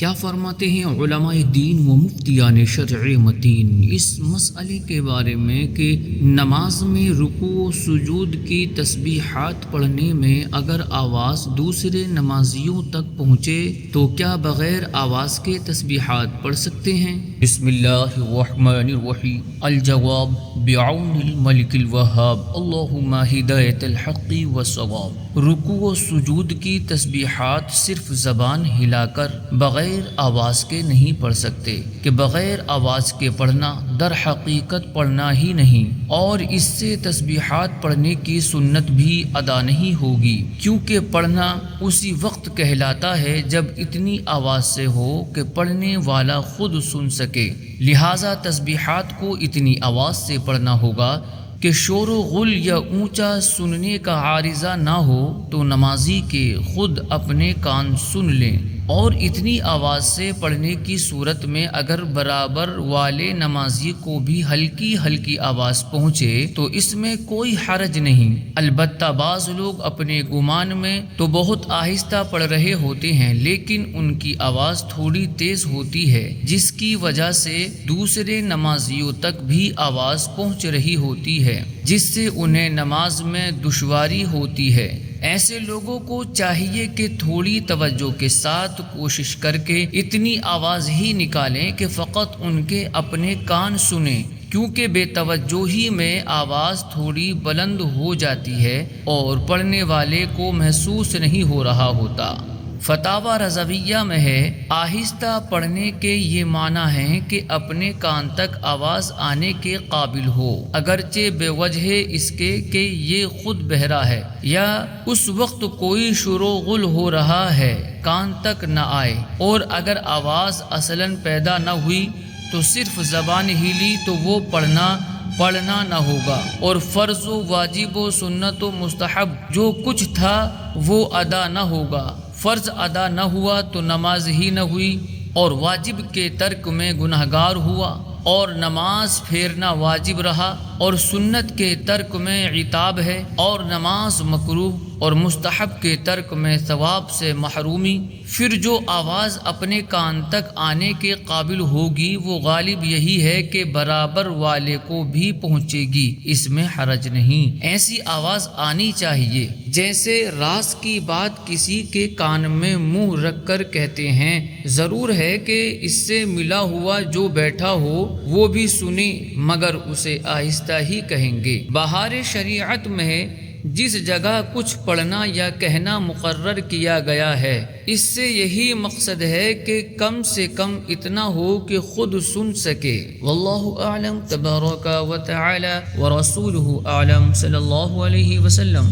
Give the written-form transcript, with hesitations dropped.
کیا فرماتے ہیں علماء دین و مفتیان شرع متین اس مسئلے کے بارے میں کہ نماز میں رکوع و سجود کی تسبیحات پڑھنے میں اگر آواز دوسرے نمازیوں تک پہنچے تو کیا بغیر آواز کے تسبیحات پڑھ سکتے ہیں؟ بسم اللہ الرحمن الرحیم۔ الجواب بعون الملک الوہاب، اللہم ہدایت الحق والصواب۔ رکوع و سجود کی تسبیحات صرف زبان ہلا کر بغیر آواز کے نہیں پڑھ سکتے کہ بغیر آواز کے پڑھنا در حقیقت پڑھنا ہی نہیں، اور اس سے تسبیحات پڑھنے کی سنت بھی ادا نہیں ہوگی، کیونکہ پڑھنا اسی وقت کہلاتا ہے جب اتنی آواز سے ہو کہ پڑھنے والا خود سن سکے، لہذا تسبیحات کو اتنی آواز سے پڑھنا ہوگا کہ شور و غل یا اونچا سننے کا عارضہ نہ ہو تو نمازی کے خود اپنے کان سن لیں، اور اتنی آواز سے پڑھنے کی صورت میں اگر برابر والے نمازی کو بھی ہلکی ہلکی آواز پہنچے تو اس میں کوئی حرج نہیں، البتہ بعض لوگ اپنے گمان میں تو بہت آہستہ پڑھ رہے ہوتے ہیں لیکن ان کی آواز تھوڑی تیز ہوتی ہے، جس کی وجہ سے دوسرے نمازیوں تک بھی آواز پہنچ رہی ہوتی ہے، جس سے انہیں نماز میں دشواری ہوتی ہے۔ ایسے لوگوں کو چاہیے کہ تھوڑی توجہ کے ساتھ کوشش کر کے اتنی آواز ہی نکالیں کہ فقط ان کے اپنے کان سنیں، کیونکہ بے توجہی میں آواز تھوڑی بلند ہو جاتی ہے اور پڑھنے والے کو محسوس نہیں ہو رہا ہوتا۔ فتاوی رضویہ میں ہے، آہستہ پڑھنے کے یہ معنی ہیں کہ اپنے کان تک آواز آنے کے قابل ہو، اگرچہ بے وجہ اس کے کہ یہ خود بہرا ہے یا اس وقت کوئی شور و غل ہو رہا ہے کان تک نہ آئے، اور اگر آواز اصلاً پیدا نہ ہوئی تو صرف زبان ہلی تو وہ پڑھنا نہ ہوگا، اور فرض و واجب و سنت و مستحب جو کچھ تھا وہ ادا نہ ہوگا۔ فرض ادا نہ ہوا تو نماز ہی نہ ہوئی، اور واجب کے ترک میں گنہگار ہوا اور نماز پھیرنا واجب رہا، اور سنت کے ترک میں عتاب ہے، اور نماز مکروہ اور مستحب کے ترک میں ثواب سے محرومی۔ پھر جو آواز اپنے کان تک آنے کے قابل ہوگی وہ غالب یہی ہے کہ برابر والے کو بھی پہنچے گی، اس میں حرج نہیں۔ ایسی آواز آنی چاہیے جیسے راز کی بات کسی کے کان میں منہ رکھ کر کہتے ہیں، ضرور ہے کہ اس سے ملا ہوا جو بیٹھا ہو وہ بھی سنے، مگر اسے آہستہ ہی کہیں گے۔ بہار شریعت میں جس جگہ کچھ پڑھنا یا کہنا مقرر کیا گیا ہے، اس سے یہی مقصد ہے کہ کم سے کم اتنا ہو کہ خود سن سکے۔ واللہ اعلم تبارک و تعالی ورسولہ اعلم صلی اللہ علیہ وسلم۔